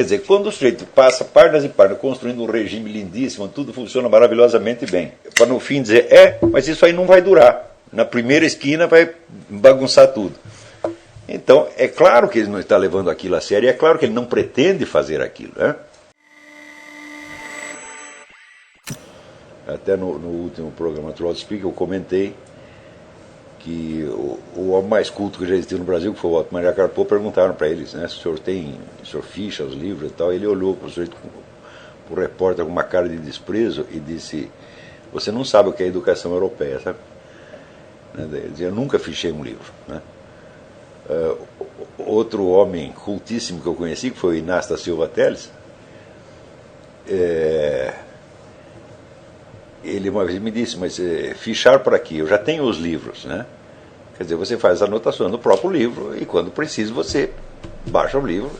Quer dizer, quando o sujeito passa páginas e páginas construindo um regime lindíssimo, tudo funciona maravilhosamente bem, para no fim dizer, mas isso aí não vai durar. Na primeira esquina vai bagunçar tudo. Então, é claro que ele não está levando aquilo a sério, é claro que ele não pretende fazer aquilo. Né? Até no último programa Troll Speak eu comentei que o homem mais culto que já existiu no Brasil, que foi o Otto Maria Carpo, perguntaram para eles, né, se o senhor ficha os livros e tal. Ele olhou para o repórter com uma cara de desprezo e disse, você não sabe o que é educação europeia, sabe? Ele dizia, eu nunca fichei um livro. Né? Outro homem cultíssimo que eu conheci, que foi o Inácio da Silva Teles, ele uma vez me disse, mas fichar para quê? Eu já tenho os livros, né? Quer dizer, você faz anotações no próprio livro e quando precisa você baixa o livro.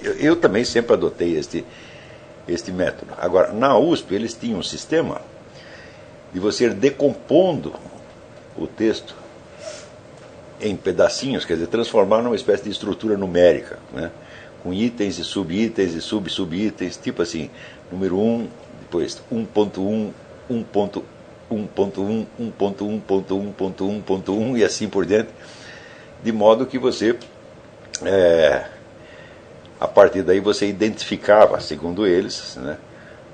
Eu também sempre adotei este método. Agora, na USP eles tinham um sistema de você ir decompondo o texto em pedacinhos, quer dizer, transformar numa espécie de estrutura numérica, né? Com itens e subitens e sub-subitens, tipo assim, número 1, depois 1.1, 1.1, 1.1, 1.1, 1.1 e assim por diante, de modo que você, a partir daí você identificava, segundo eles, né,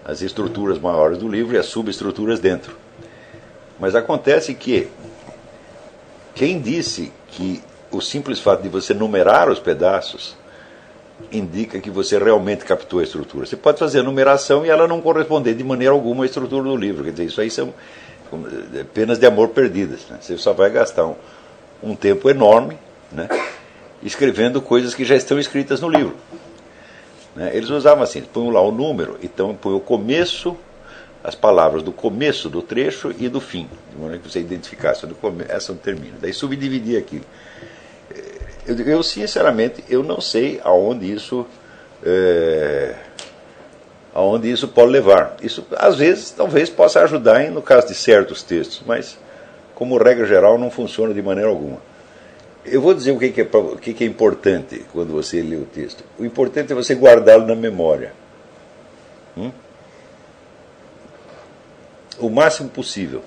as estruturas maiores do livro e as subestruturas dentro. Mas acontece que quem disse que o simples fato de você numerar os pedaços indica que você realmente captou a estrutura? Você pode fazer a numeração e ela não corresponder de maneira alguma à estrutura do livro. Quer dizer, isso aí são penas de amor perdidas. Né? Você só vai gastar um tempo enorme, né, escrevendo coisas que já estão escritas no livro. Né? Eles usavam assim, põem lá o número, então põe o começo, as palavras do começo do trecho e do fim, de maneira que você identificasse onde começa e onde termina. Daí subdividir aquilo. Eu sinceramente, eu não sei aonde isso pode levar. Isso, às vezes, talvez possa ajudar no caso de certos textos, mas, como regra geral, não funciona de maneira alguma. Eu vou dizer o que é importante quando você lê o texto. O importante é você guardá-lo na memória. O máximo possível.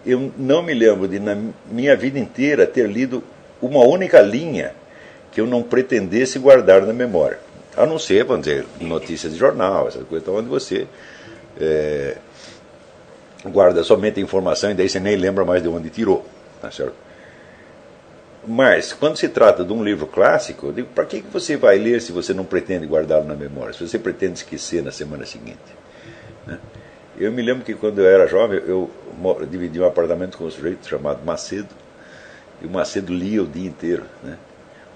Eu não me lembro de, na minha vida inteira, ter lido uma única linha que eu não pretendesse guardar na memória. A não ser, vamos dizer, notícias de jornal, essa coisa onde você guarda somente a informação e daí você nem lembra mais de onde tirou. Tá certo? Mas, quando se trata de um livro clássico, eu digo, para que você vai ler se você não pretende guardá-lo na memória? Se você pretende esquecer na semana seguinte? Né? Eu me lembro que quando eu era jovem, eu dividi um apartamento com um sujeito chamado Macedo, e o Macedo lia o dia inteiro, né?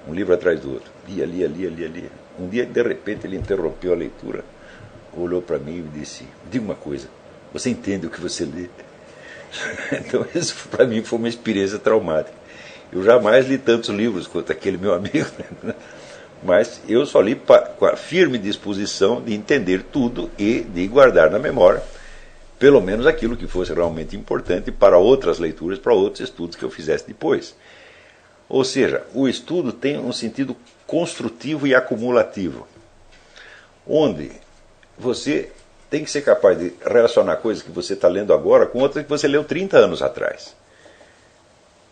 Um livro atrás do outro. Lia. Um dia, de repente, ele interrompeu a leitura, olhou para mim e disse, diga uma coisa, você entende o que você lê? Então, isso para mim foi uma experiência traumática. Eu jamais li tantos livros quanto aquele meu amigo, né? Mas eu só li com a firme disposição de entender tudo e de guardar na memória pelo menos aquilo que fosse realmente importante para outras leituras, para outros estudos que eu fizesse depois. Ou seja, o estudo tem um sentido construtivo e acumulativo, onde você tem que ser capaz de relacionar coisas que você está lendo agora com outras que você leu 30 anos atrás.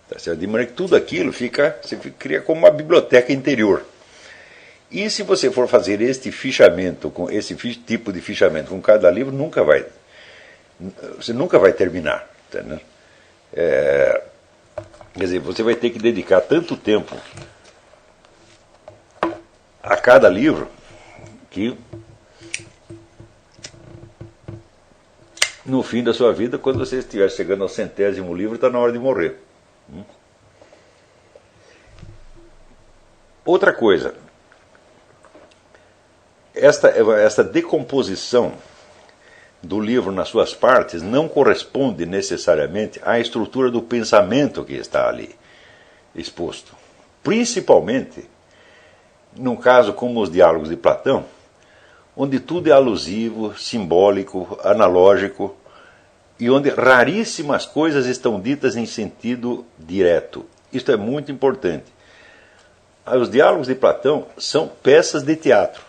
Tá certo? De maneira que tudo aquilo você cria como uma biblioteca interior. E se você for fazer este fichamento, com esse tipo de fichamento com cada livro, você nunca vai terminar. Tá, né? Quer dizer, você vai ter que dedicar tanto tempo a cada livro que no fim da sua vida, quando você estiver chegando ao 100º livro, está na hora de morrer. Outra coisa, esta decomposição do livro nas suas partes não corresponde necessariamente à estrutura do pensamento que está ali exposto. Principalmente num caso como os diálogos de Platão, onde tudo é alusivo, simbólico, analógico, e onde raríssimas coisas estão ditas em sentido direto. Isto é muito importante. Os diálogos de Platão são peças de teatro.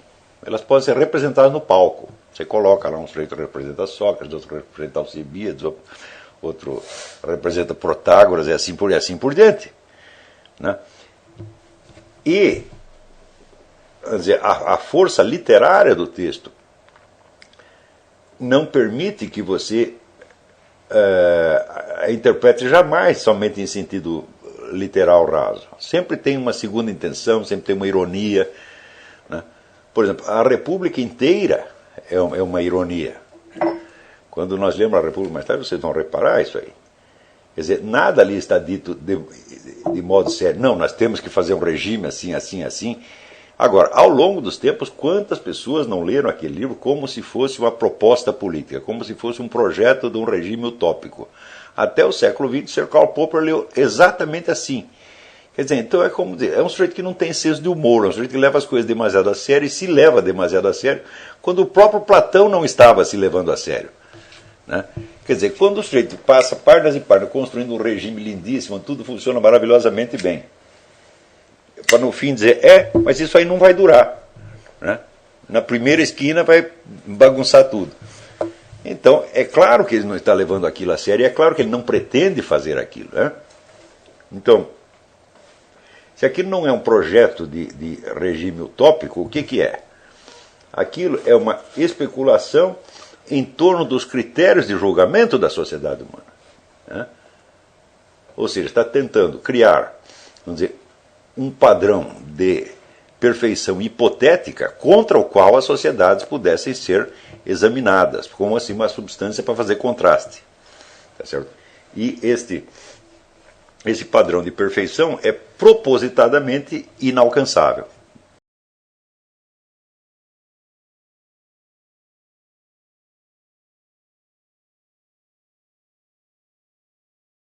Elas podem ser representadas no palco. Você coloca lá um sujeito representa Sócrates, outro representa Alcibíades, outro representa Protágoras, e assim por diante. Né? E quer dizer, a força literária do texto não permite que você interprete jamais somente em sentido literal raso. Sempre tem uma segunda intenção, sempre tem uma ironia. Né? Por exemplo, a República inteira é uma ironia. Quando nós lemos a República mais tarde, vocês vão reparar isso aí. Quer dizer, nada ali está dito de modo sério. Não, nós temos que fazer um regime assim, assim, assim. Agora, ao longo dos tempos, quantas pessoas não leram aquele livro como se fosse uma proposta política, como se fosse um projeto de um regime utópico? Até o século XX, Sir Karl Popper leu exatamente assim. Quer dizer, então é como dizer, é um sujeito que não tem senso de humor, é um sujeito que leva as coisas demasiado a sério e se leva demasiado a sério, quando o próprio Platão não estava se levando a sério. Né? Quer dizer, quando o sujeito passa páginas e páginas construindo um regime lindíssimo, tudo funciona maravilhosamente bem, para no fim dizer, mas isso aí não vai durar. Né? Na primeira esquina vai bagunçar tudo. Então, é claro que ele não está levando aquilo a sério, e é claro que ele não pretende fazer aquilo. Né? Então, se aquilo não é um projeto de regime utópico, o que é? Aquilo é uma especulação em torno dos critérios de julgamento da sociedade humana. Né? Ou seja, está tentando criar, vamos dizer, um padrão de perfeição hipotética contra o qual as sociedades pudessem ser examinadas, como assim uma substância para fazer contraste. Tá certo? E esse padrão de perfeição é propositadamente inalcançável.